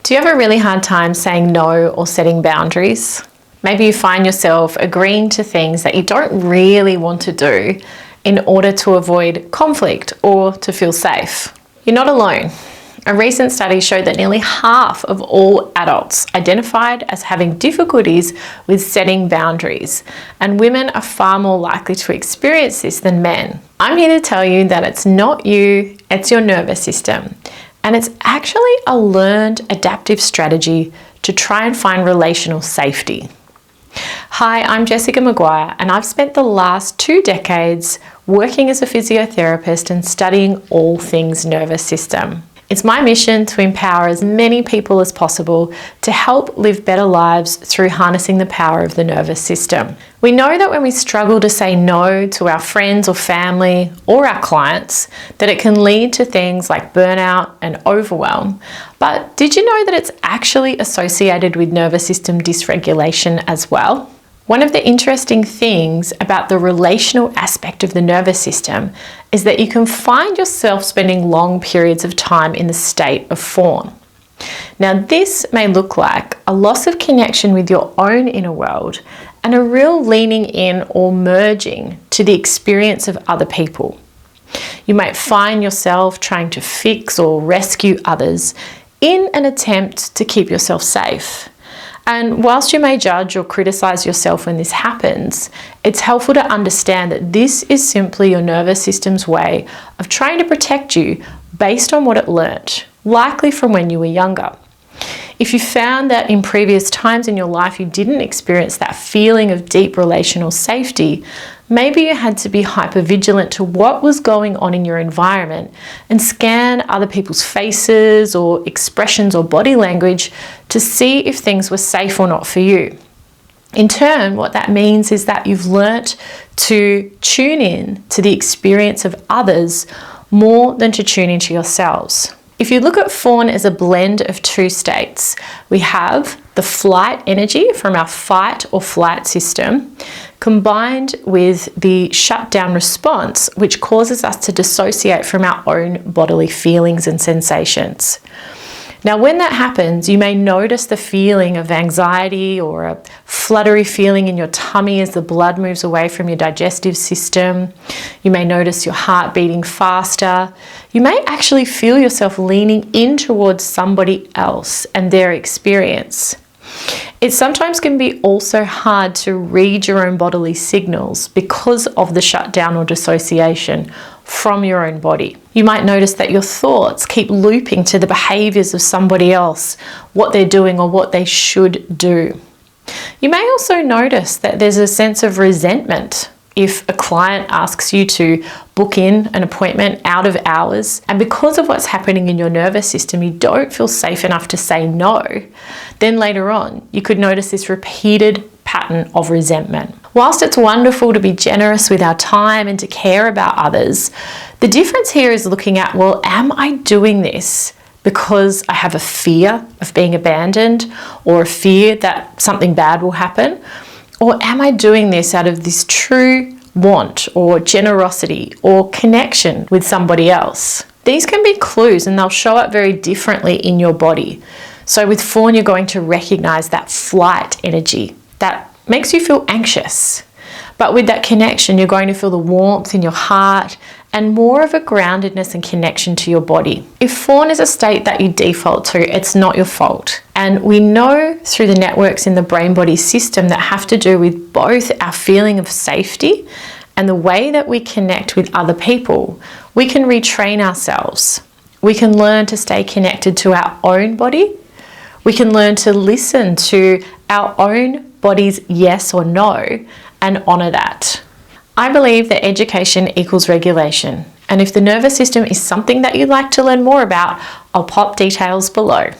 Do you have a really hard time saying no or setting boundaries? Maybe you find yourself agreeing to things that you don't really want to do in order to avoid conflict or to feel safe. You're not alone. A recent study showed that nearly half of all adults identified as having difficulties with setting boundaries, and women are far more likely to experience this than men. I'm here to tell you that it's not you, it's your nervous system. And it's actually a learned adaptive strategy to try and find relational safety. Hi, I'm Jessica Maguire, and I've spent the last 2 decades working as a physiotherapist and studying all things nervous system. It's my mission to empower as many people as possible to help live better lives through harnessing the power of the nervous system. We know that when we struggle to say no to our friends or family or our clients, that it can lead to things like burnout and overwhelm. But did you know that it's actually associated with nervous system dysregulation as well? One of the interesting things about the relational aspect of the nervous system is that you can find yourself spending long periods of time in the state of fawn. Now, this may look like a loss of connection with your own inner world and a real leaning in or merging to the experience of other people. You might find yourself trying to fix or rescue others in an attempt to keep yourself safe. And whilst you may judge or criticize yourself when this happens, it's helpful to understand that this is simply your nervous system's way of trying to protect you based on what it learnt, likely from when you were younger. If you found that in previous times in your life you didn't experience that feeling of deep relational safety, maybe you had to be hypervigilant to what was going on in your environment and scan other people's faces or expressions or body language to see if things were safe or not for you. In turn, what that means is that you've learnt to tune in to the experience of others more than to tune into yourselves. If you look at fawn as a blend of 2 states, we have the flight energy from our fight or flight system combined with the shutdown response, which causes us to dissociate from our own bodily feelings and sensations. Now, when that happens, you may notice the feeling of anxiety or a fluttery feeling in your tummy as the blood moves away from your digestive system. You may notice your heart beating faster. You may actually feel yourself leaning in towards somebody else and their experience. It sometimes can be also hard to read your own bodily signals because of the shutdown or dissociation from your own body. You might notice that your thoughts keep looping to the behaviors of somebody else, what they're doing or what they should do. You may also notice that there's a sense of resentment if a client asks you to book in an appointment out of hours, and because of what's happening in your nervous system, you don't feel safe enough to say no, then later on, you could notice this repeated pattern of resentment. Whilst it's wonderful to be generous with our time and to care about others, the difference here is looking at, well, am I doing this because I have a fear of being abandoned or a fear that something bad will happen? Or am I doing this out of this true want or generosity or connection with somebody else? These can be clues and they'll show up very differently in your body. So with fawn, you're going to recognize that flight energy that makes you feel anxious. But with that connection, you're going to feel the warmth in your heart and more of a groundedness and connection to your body. If fawn is a state that you default to, it's not your fault. And we know through the networks in the brain-body system that have to do with both our feeling of safety and the way that we connect with other people, we can retrain ourselves. We can learn to stay connected to our own body. We can learn to listen to our own body's yes or no and honor that. I believe that education equals regulation. And if the nervous system is something that you'd like to learn more about, I'll pop details below.